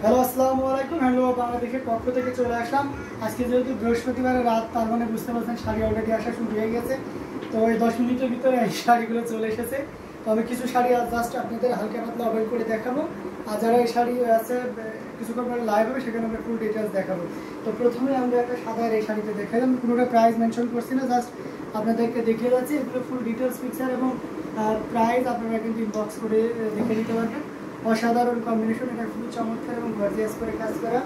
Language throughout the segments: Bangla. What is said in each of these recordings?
হ্যালো আসসালামু আলাইকুম। হ্যালো বাংলাদেশের পক্ষ থেকে চলে আসলাম। আজকে যেহেতু বৃহস্পতিবারের রাত, তার মানে বুঝতে পারছেন শাড়ি অলরেডি আসা শুরু হয়ে গেছে। তো এই 10 মিনিটের ভিতরে এই শাড়িগুলো চলে এসেছে। তো আমি কিছু শাড়ি জাস্ট আপনাদের হালকা পাতলা ওপেন করে দেখাবো। আর যারা এই শাড়ি আছে কিছুক্ষণ পরে লাইভ হবে, সেখানে আমরা ফুল ডিটেলস দেখাবো। তো প্রথমে আমরা একটা সাদা এই শাড়িতে দেখাই, আমি কোনোটা প্রাইস মেনশন করছি না, জাস্ট আপনাদেরকে দেখিয়ে যাচ্ছি। এগুলো ফুল ডিটেলস পিকচার এবং প্রাইস আপনারা কিন্তু ইনবক্স করে দেখে নিতে পারবেন। অসাধারণ কম্বিনেশন, এটা খুবই চমৎকার এবং গর্জিয়াস করে কাজ করা।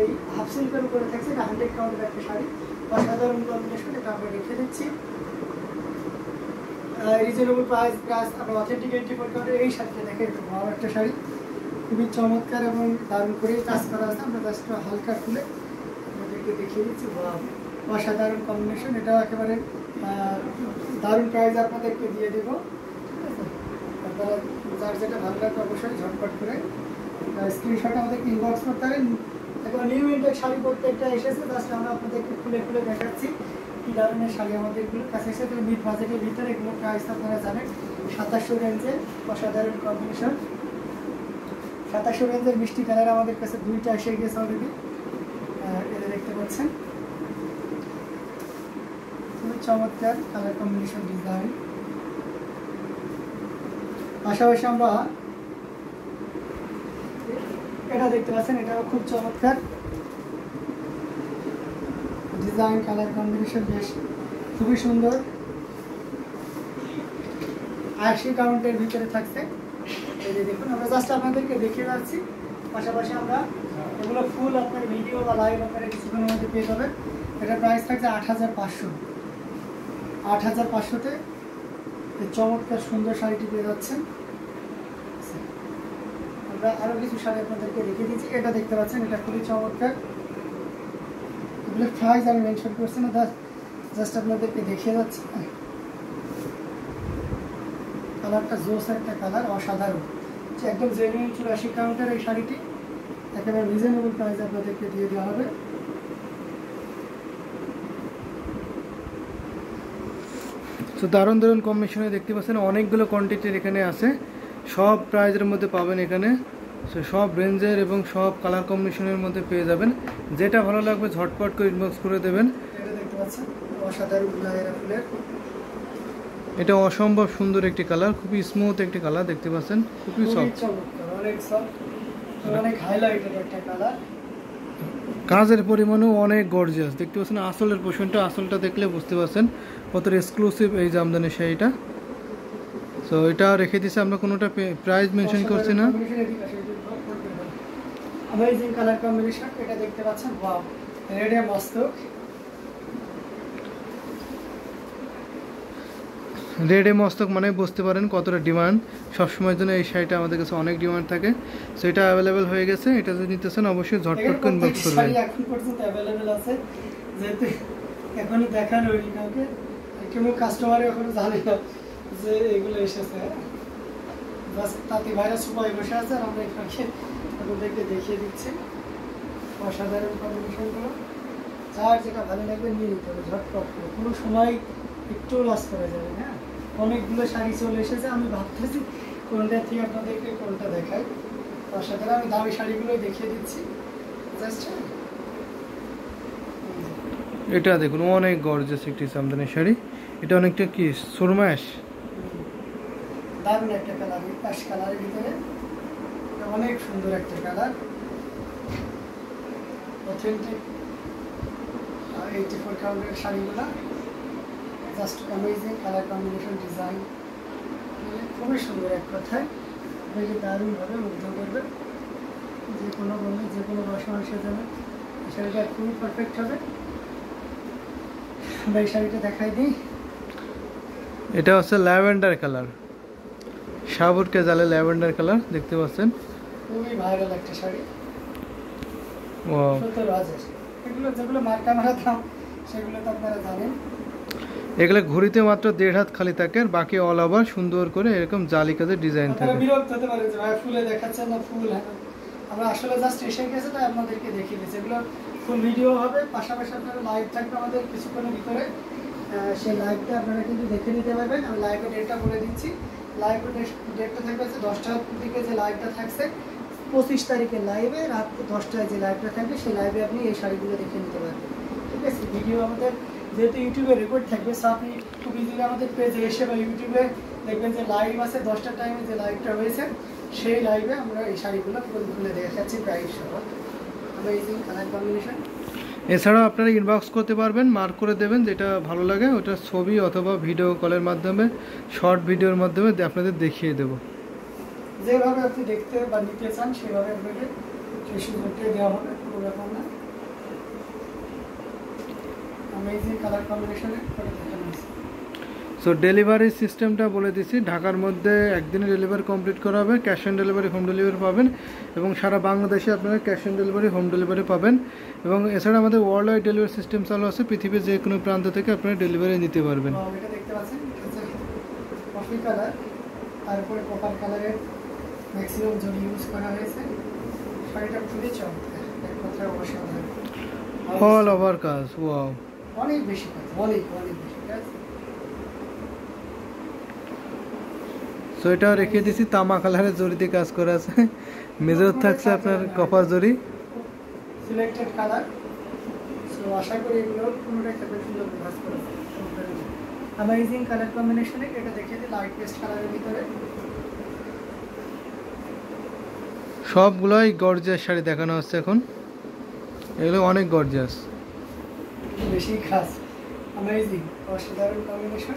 এই হাফ সিল্কের উপরে থাকছে, এটা 100 কাউন্টের একটা শাড়ি। অসাধারণ কম্বিনেশন, এটা আমরা রেখে দিচ্ছি। রিজনেবল প্রাইস আমরা অথেন্টিক 84 কাউন্টের এই শাড়িটা দেখে, একটু ভালো একটা শাড়ি, খুবই চমৎকার এবং দারুণ করে কাজ করা আছে। আমরা জাস্ট হালকা খুলে আপনাদেরকে দেখিয়ে দিচ্ছি। অসাধারণ কম্বিনেশন, এটাও একেবারে দারুণ প্রাইস আপনাদেরকে দিয়ে দেবো। আপনারা যার যেটা ভালো লাগবে অবশ্যই ঝটপট করে স্ক্রিনশট আমাদেরকে ইনবক্স করতে পারেন। এখন নিউ ইন্টেক শাড়ি প্রত্যেকটা এসেছে, জাস্ট আমরা আপনাদেরকে খুলে খুলে দেখাচ্ছি কী ধরনের শাড়ি আমাদেরগুলোর কাছে এসেছে। মিড বাজেটের ভিতরে এগুলো প্রাইস আপনারা জানেন 2700 রেঞ্জের। অসাধারণ কম্বিনেশন, 2700 রেঞ্জের মিষ্টি কালার আমাদের কাছে দুইটা এসে গেছে অলরেডি, এটা দেখতে পাচ্ছেন। খুবই চমৎকার কালার কম্বিনেশন, ডিজাইন। পাশাপাশি আমরা এটা দেখতে পাচ্ছেন, এটাও খুব চমৎকার ডিজাইন, কালার কম্বিনেশন বেশ খুবই সুন্দর। 80 কাউন্টের ভিতরে থাকছে। এই যে দেখুন, আমরা জাস্ট আপনাদেরকে দেখিয়ে যাচ্ছি। পাশাপাশি আমরা এগুলো ফুল আপনার ভিডিও বা লাইভ আপনারা কিছুক্ষণের মধ্যে পেয়ে যাবেন। এটা প্রাইস থাকছে 8500। 8500-তে এই চমৎকার সুন্দর শাড়িটি পেয়ে যাচ্ছেন। আমরা আরও কিছু শাড়ি আপনাদেরকে দেখিয়ে দিচ্ছি। এটা দেখতে পাচ্ছেন, এটা খুবই চমৎকার। এগুলো প্রাইস আমি মেনশন করছি না, জাস্ট আপনাদেরকে দেখিয়ে যাচ্ছি। কালারটা জোস একটা কালার, অসাধারণ, একদম জেনুইন 84 কাউন্টের এই শাড়িটি একেবারে রিজনেবল প্রাইস আপনাদেরকে দিয়ে দেওয়া হবে। তো দারুণ দারুণ কম্বিনেশনে দেখতে পাচ্ছেন, অনেকগুলো কোয়ান্টিটির এখানে আছে, সব প্রাইজের মধ্যে পাবেন এখানে। সো সব রেঞ্জের এবং সব কালার কম্বিনেশনের মধ্যে পেয়ে যাবেন। যেটা ভালো লাগবে ঝটপট করে ইনবক্স করে দেবেন। এটা দেখতে পাচ্ছেন, অসাধারণ লাইরা ফুলের, এটা অসম্ভব সুন্দর একটি কালার, খুবই স্মুথ একটি কালার দেখতে পাচ্ছেন, খুবই সফট, অনেক সফট, অনেক হাইলাইটেড একটা কালার। কাজের পরিমাণও অনেক গর্জিয়াস দেখতে পাচ্ছেন। আসলের পোর্শনটা, আসলটা দেখলে বুঝতে পারছেন কত এক্সক্লুসিভ এই জামদানি শাড়িটা। সো এটা রেখে দিয়েছে, আমরা কোনোটা প্রাইস মেনশন করছি না। অ্যামেজিং কালার কম্বিনেশন, এটা দেখতে পাচ্ছেন, ওয়াও, রেডে মস্তক। রেডে মস্তক মানে বুঝতে পারেন কতটা ডিমান্ড। সবসময়ের জন্য এই শাড়িটা আমাদের কাছে অনেক ডিমান্ড থাকে। সো এটা অ্যাভেলেবেল হয়ে গেছে, এটা যদি নিতে চান অবশ্যই ঝটপট করে ইনবক্স করবেন। এখন পর্যন্ত অ্যাভেলেবেল আছে, যেহেতু এখনই দেখানো হয়নি কাউকে, কোনো কাস্টমারই এখনো জানে না যে এগুলো এসেছে। জাস্ট তাতে ভাইরা সবাই বসে আছে, আর আমরা এখানে আপনাদেরকে দেখিয়ে দিচ্ছি। অসাধারণ কম্বিনেশনগুলো, যার যেটা ভালো লাগবে নিয়ে নিতে হবে ঝটপট করে, কোনো সময় একটু লস করা যাবে না। অনেকগুলো শাড়ি চলে এসেছে, আমি ভাবতেছি কোনটা থেকে আপনাদেরকে কোনটা দেখাই। অসাধারণ, আমি দামি শাড়িগুলোই দেখিয়ে দিচ্ছি জাস্ট। এটা দেখুন, অনেক গর্জিয়াস একটি জামদানি শাড়ি। এটা অনেকটা কি সুরমাশ, দারুণ একটা কালার, পাশ কালারের ভিতরে অনেক সুন্দর একটা কালার, অথেন্টিক 84 কাউন্টের শাড়িগুলো, just amazing colour combination, design খুবই সুন্দর। এক কথায় দেখে দারুণভাবে মুগ্ধ করবে যে কোনো বন্ধু, যে কোনো বয়স মানুষের জন্য এই শাড়িটা খুবই পারফেক্ট হবে। আমরা এই শাড়িটা দেখাই দিই। এটা হচ্ছে ল্যাভেন্ডার কালার, সাবুর কেজালে ল্যাভেন্ডার কালার দেখতে পাচ্ছেন, খুবই ভাইরাল একটা শাড়ি। ওয়াও, 17,000। এগুলো যেগুলো মার্কা মারা দাম সেগুলো তো আপনারা জানেন। এগুলো ঘড়িতে মাত্র 1.5 হাত খালি থাকে, আর বাকি অল ওভার সুন্দর করে এরকম জালি কাজের ডিজাইন থাকে। বিরক্ত হতে পারে যে ভাই ফুলে দেখাচ্ছেন না, ফুল আমরা আসলে জাস্ট এসে গেছে তাই আপনাদেরকে দেখিয়ে দিচ্ছি। এগুলো ফুল ভিডিও হবে, পাশাপাশি আপনারা লাইভ থাকবে আমাদের কিছুক্ষণের ভিতরে। সেই লাইভটা আপনারা কিন্তু দেখে নিতে পারবেন। আমি লাইভের ডেটটা বলে দিচ্ছি। লাইভের ডেটটা থাকবে 10টার দিকে, যে লাইভটা থাকছে 25 তারিখের লাইভে রাত 10টায় যে লাইভটা থাকবে সেই লাইভে আপনি এই শাড়িগুলো দেখে নিতে পারবেন। ঠিক আছে, ভিডিও আমাদের যেহেতু ইউটিউবে রেকর্ড থাকবে, সো আপনি খুব ইজিলি আমাদের পেজে এসে বা ইউটিউবে দেখবেন যে লাইভ আছে 10টার টাইমে যে লাইভটা হয়েছে সেই লাইভে আমরা এই শাড়িগুলো খুলে দেখাচ্ছি প্রাইস সহ। Amazing colour combination. এছাড়াও আপনারা ইনবক্স করতে পারবেন, মার্ক করে দেবেন যেটা ভালো লাগে, ওটা ছবি অথবা ভিডিও কলের মাধ্যমে, শর্ট ভিডিওর মাধ্যমে আপনাদের দেখিয়ে দেবো। যেভাবে আপনি দেখতে বা নিতে চান সেভাবে আপনাকে সেই সুযোগটাই দেওয়া হবে, কোনো ব্যাপার না। অ্যামেজিং কালার কম্বিনেশনে করে দেখানো হয়েছে। সো ডেলিভারি সিস্টেমটা বলে দিচ্ছি, ঢাকার মধ্যে একদিনে ডেলিভারি কমপ্লিট করা হবে, cash on delivery, home delivery পাবেন, এবং সারা বাংলাদেশে আপনারা cash on delivery, home delivery পাবেন। এবং এছাড়া আমাদের ওয়ার্ল্ড ওয়াইড ডেলিভারি সিস্টেম চালু আছে, পৃথিবীর যে কোনো প্রান্ত থেকে আপনারা ডেলিভারি নিতে পারবেন। এটা দেখতে পাচ্ছেন, এটা হচ্ছে কফি কালার, তারপরে কপার কালারের ম্যাক্সিমাম জরি ইউজ করা হয়েছে। শাড়িটা খুবই চমৎকার, এক কথায় অসাধারণ, অল ওভার কাজ, ওয়াও, অনেক বেশি কাজ, অনেক বেশি কাজ। সো এটা রেখে দিছি তামা কালারের জরিতে কাজ করা আছে, মেজর থাকছে আপনার কপার জরি, সিলেক্টেড কালার। সো আশা করি এগুলো কোনোটাই থাকবে সুন্দর কাজ করা। অ্যামেজিং কালার কম্বিনেশনে এটা দেখে দিই, লাইট পেস্ট কালারের ভিতরে। সবগুলোই গর্জিয়াস শাড়ি দেখানো হচ্ছে এখন, এগুলো অনেক গর্জিয়াস, বেশি খাস। অ্যামেজিং, অসাধারণ কম্বিনেশন,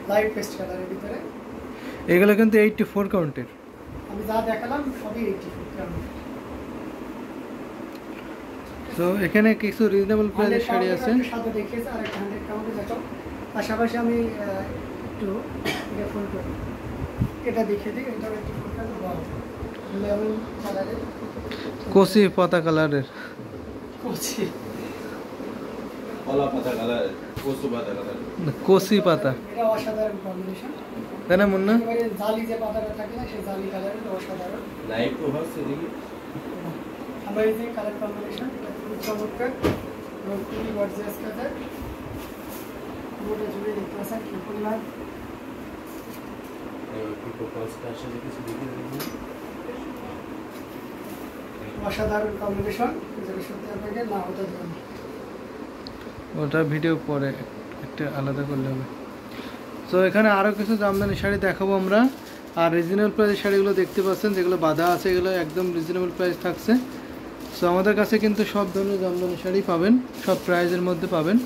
লাইট পেস্ট কালারের ভিতরে। এগুলো কিন্তু 84 কাউন্টের। আমি যা দেখালাম সবই 84 কাউন্ট। তো এখানে কিছু রিজনেবল প্রাইসের শাড়ি আছে। সাথে দেখিয়েছে আর 100 কাউন্টে দেখো। পাশাপাশি আমি একটু এটা ফুল করি, এটা দেখিয়ে দিই, এটা একটু ফুল করে দাও। লেমন কালারের, কচি পাতা কালারের, কচি কলা পাতা কালার, কচু পাতা কালার, কচি পাতা, এটা অসাধারণ কম্বিনেশন, তাই না মুন্না? একেবারে জালি যে পাতাটা থাকে না সেই জালি কালারের, অসাধারণ। লাইট তো হচ্ছে দেখি। অ্যামেজিং কালার কম্বিনেশন, এটা খুব চমৎকার এবং খুবই গর্জিয়াস কালার। পুরোটা জুড়ে দেখতে পাচ্ছেন কি পরিমাণ অসাধারণ কম্বিনেশন, যেটা সত্যি আপনাকে না হতে দেবেন। ওটা ভিডিও পরে একটা আলাদা করলে হবে। তো এখানে আরও কিছু জামদানি শাড়ি দেখাবো আমরা। আর রিজনেবল প্রাইসের শাড়িগুলো দেখতে পাচ্ছেন, যেগুলো বাঁধা আছে এগুলো একদম রিজনেবল প্রাইস থাকছে। সো আমাদের কাছে কিন্তু সব ধরনের জামদানি শাড়ি পাবেন, সব প্রাইজের মধ্যে পাবেন।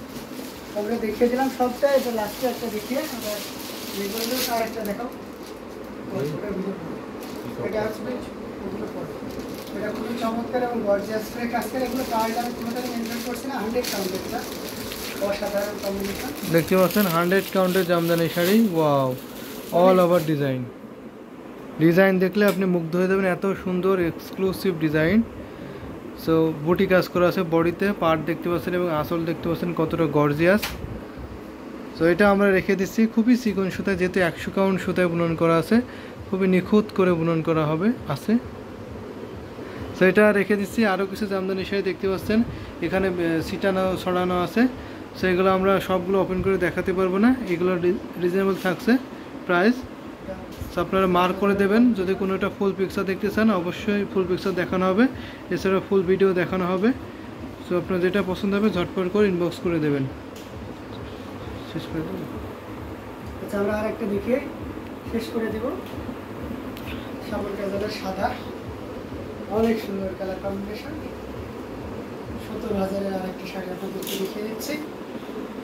আমরা দেখিয়ে দিলাম সবটা, এটা লাস্টে একটা দেখিয়ে আমরা রেগুলার আর একটা দেখাও। এটা আসবে ওগুলো পরে। এটা খুবই চমৎকার এবং গর্জিয়াস করে কাজ করে। এগুলো প্রাইস আমি কোনোটাই মেনটেন করছি না, 100 কাউন্টেরটা, অসাধারণ কম্বিনেশন। দেখতে পাচ্ছেন 100 কাউন্টের Jamdani sari, wow, all over design. Design দেখলে আপনি মুগ্ধ হয়ে যাবেন, এত সুন্দর এক্সক্লুসিভ ডিজাইন। সো বুটি কাজ করা আছে বডিতে, পার্ট দেখতে পাচ্ছেন এবং আঁচল দেখতে পাচ্ছেন কতটা গর্জিয়াস। সো এটা আমরা রেখে দিচ্ছি খুবই চিকন সুতায়, যেহেতু 100 কাউন্ট সুতায় বুনন করা আছে, খুবই নিখুঁত করে বুনন করা হবে আছে। সো এটা রেখে দিচ্ছি। আরও কিছু জামদানি শাড়ি দেখতে পাচ্ছেন এখানে ছিটানো ছড়ানো আছে। সো এগুলো আমরা সবগুলো ওপেন করে দেখাতে পারবো না, এগুলো রিজনেবল থাকছে প্রাইস। সো আপনারা মার্ক করে দেবেন, যদি কোনোটা ফুল পিকচার দেখতে চান অবশ্যই ফুল পিকচার দেখানো হবে, এছাড়া ফুল ভিডিও দেখানো হবে। সো আপনার যেটা পছন্দ হবে ঝটপট করে ইনবক্স করে দেবেন। শেষ করে দেবেন। আচ্ছা, আমরা আর একটা দেখিয়ে শেষ করে দেব। সামনের কালারের সাদা, অনেক সুন্দর কালার কম্বিনেশন। 70,000-এর আর একটা শাড়ি আপনাদেরকে দেখিয়ে দিচ্ছি।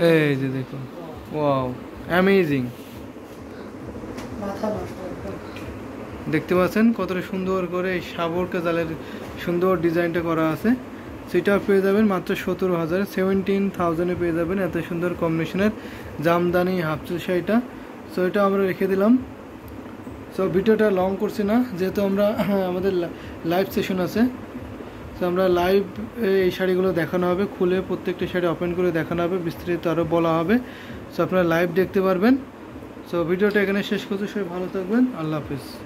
এই যে দেখুন, ওয়াও, অ্যামেজিং। মাথা নষ্ট একদম। দেখতে পাচ্ছেন কতটা সুন্দর করে এই সাবর কাজালের সুন্দর ডিজাইনটা করা আছে। সেটাও পেয়ে যাবেন মাত্র 17,000, 17,000-এ পেয়ে যাবেন এত সুন্দর কম্বিনেশনের জামদানি হাফচুল শাড়িটা। সো এটা আমরা রেখে দিলাম। সো ভিডিওটা লং করছি না, যেহেতু আমরা আমাদের লাইভ সেশন আছে। সো আমরা লাইভ এই শাড়িগুলো দেখানো হবে, খুলে প্রত্যেকটা শাড়ি ওপেন করে দেখানো হবে, বিস্তারিত আরও বলা হবে। সো আপনারা লাইভ দেখতে পারবেন। সো ভিডিওটা এখানে শেষ করতে, সবাই ভালো থাকবেন, আল্লাহ হাফিজ।